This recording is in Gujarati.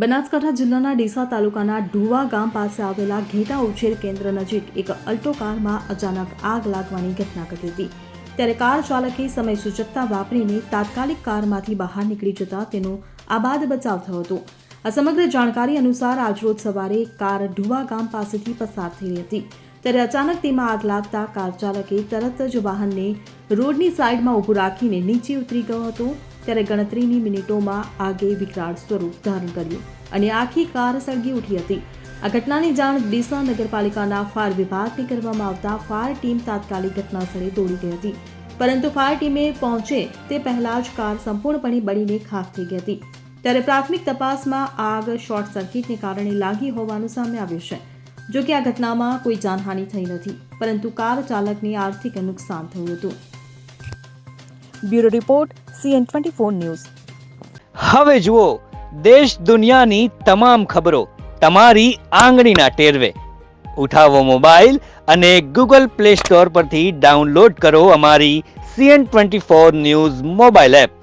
બનાસકાંઠા જિલ્લાના ડીસા તાલુકાના ઢુવા ગામ પાસે આવેલા ઘેટા ઉછેર કેન્દ્ર નજીક એક અલ્ટો કારમાં અચાનક આગ લાગવાની ઘટના ઘટી હતી। ત્યારે કાર ચાલકે સમય સૂચકતા વાપરીને તાત્કાલિક કારમાંથી બહાર નીકળી જતા તેનો આબાદ બચાવ થયો હતો। આ સમગ્ર જાણકારી અનુસાર આજરોજ સવારે કાર ઢુવા ગામ પાસેથી પસાર થઈ રહી હતી, ત્યારે અચાનક તેમાં આગ લાગતા કાર ચાલકે તરત જ વાહનને રોડની સાઈડમાં ઊભું રાખીને નીચે ઉતરી ગયો હતો। ત્યારે ગણતરીની મિનિટોમાં આગે વિકરાળ સ્વરૂપ ધારણ કર્યું અને આખી કાર સળગી ઉઠી હતી। આ ઘટનાની જાણ ડીસા નગરપાલિકાના ફાયર વિભાગને કરવામાં આવતા ફાયર ટીમ તાત્કાલિક ઘટનાસ્થળે દોડી ગઈ હતી, પરંતુ ફાયર ટીમે પહોંચે તે પહેલા જ કાર સંપૂર્ણપણે બળીને ખાખ થઈ ગઈ હતી। ત્યારે પ્રાથમિક તપાસમાં આગ શોર્ટ સર્કિટને કારણે લાગી હોવાનું સામે આવ્યું છે। જો કે આ ઘટનામાં કોઈ જાનહાનિ થઈ નથી, પરંતુ કાર ચાલકને આર્થિક નુકસાન થયું હતું। Bureau report CN24 news. હવે જુઓ દેશ દુનિયાની તમામ ખબરો તમારી આંગળીના ટેરવે। ઉઠાવો મોબાઈલ અને Google Play Store પરથી ડાઉનલોડ કરો અમારી CN24 ન્યૂઝ મોબાઈલ એપ।